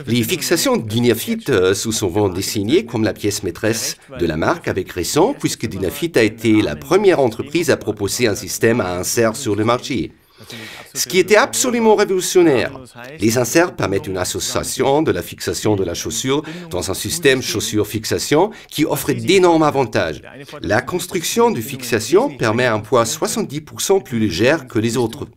Les fixations Dynafit sont souvent désignées comme la pièce maîtresse de la marque avec raison, puisque Dynafit a été la première entreprise à proposer un système à insert sur le marché. Ce qui était absolument révolutionnaire. Les inserts permettent une association de la fixation de la chaussure dans un système chaussure-fixation qui offre d'énormes avantages. La construction de fixation permet un poids 70% plus léger que les autres.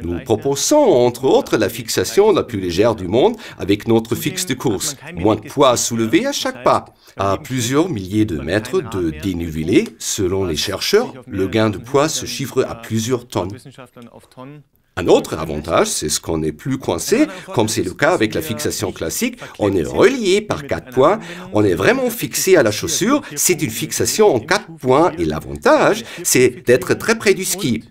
Nous proposons entre autres la fixation la plus légère du monde avec notre fixe de course. Moins de poids à soulever à chaque pas. À plusieurs milliers de mètres de dénivelé, selon les chercheurs, le gain de poids se chiffre à plusieurs tonnes. Un autre avantage, c'est ce qu'on n'est plus coincé, comme c'est le cas avec la fixation classique. On est relié par 4 points, on est vraiment fixé à la chaussure, c'est une fixation en 4 points et l'avantage, c'est d'être très près du ski.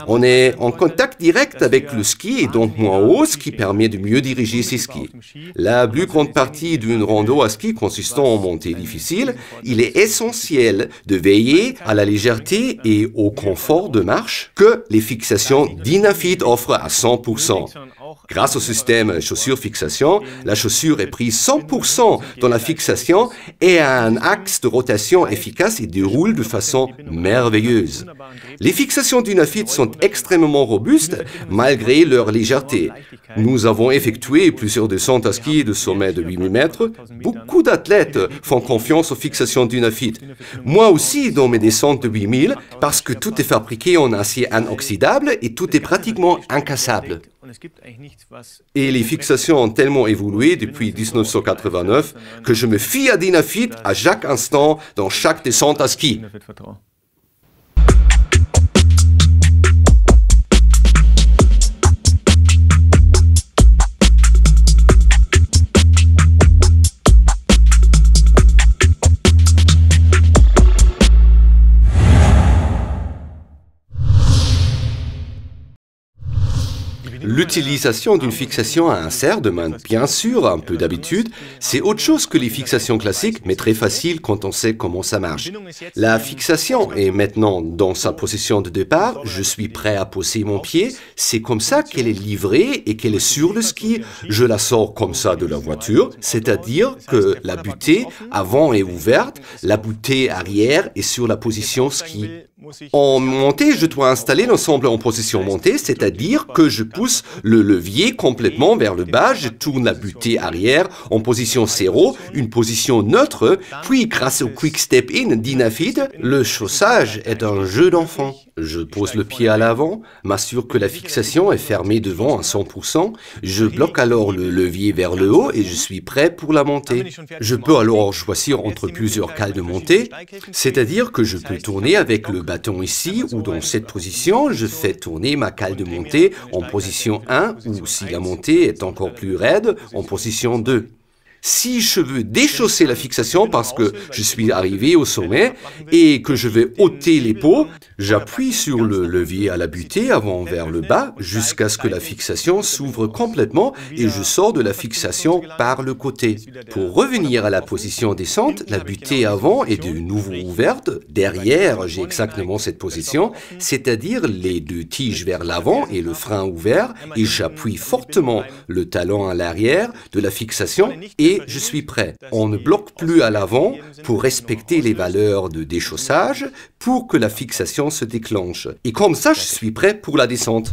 On est en contact direct avec le ski et donc moins haut, ce qui permet de mieux diriger ses skis. La plus grande partie d'une rando à ski consistant en montée difficile, il est essentiel de veiller à la légèreté et au confort de marche que les fixations Dynafit offrent à 100%. Grâce au système chaussure-fixation, la chaussure est prise 100% dans la fixation et a un axe de rotation efficace et déroule de façon merveilleuse. Les fixations Dynafit sont extrêmement robustes malgré leur légèreté. Nous avons effectué plusieurs descentes à ski de sommet de 8000 mètres. Beaucoup d'athlètes font confiance aux fixations Dynafit. Moi aussi dans mes descentes de 8000 parce que tout est fabriqué en acier inoxydable et tout est pratiquement incassable. Et les fixations ont tellement évolué depuis 1989 que je me fie à Dynafit à chaque instant dans chaque descente à ski. L'utilisation d'une fixation à insert demande bien sûr un peu d'habitude. C'est autre chose que les fixations classiques, mais très facile quand on sait comment ça marche. La fixation est maintenant dans sa position de départ. Je suis prêt à poser mon pied. C'est comme ça qu'elle est livrée et qu'elle est sur le ski. Je la sors comme ça de la voiture, c'est-à-dire que la butée avant est ouverte, la butée arrière est sur la position ski. En montée, je dois installer l'ensemble en position montée, c'est-à-dire que je pousse le levier complètement vers le bas, je tourne la butée arrière en position 0, une position neutre, puis grâce au Quick Step In Dynafit, le chaussage est un jeu d'enfant. Je pose le pied à l'avant, m'assure que la fixation est fermée devant à 100%, je bloque alors le levier vers le haut et je suis prêt pour la montée. Je peux alors choisir entre plusieurs cales de montée, c'est-à-dire que je peux tourner avec le bâton ici ou dans cette position, je fais tourner ma cale de montée en position 1 ou si la montée est encore plus raide, en position 2. Si je veux déchausser la fixation parce que je suis arrivé au sommet et que je vais ôter les pots, j'appuie sur le levier à la butée avant vers le bas jusqu'à ce que la fixation s'ouvre complètement et je sors de la fixation par le côté. Pour revenir à la position descente, la butée avant est de nouveau ouverte. Derrière, j'ai exactement cette position, c'est-à-dire les deux tiges vers l'avant et le frein ouvert et j'appuie fortement le talon à l'arrière de la fixation et je suis prêt. On ne bloque plus à l'avant pour respecter les valeurs de déchaussage pour que la fixation se déclenche. Et comme ça, je suis prêt pour la descente.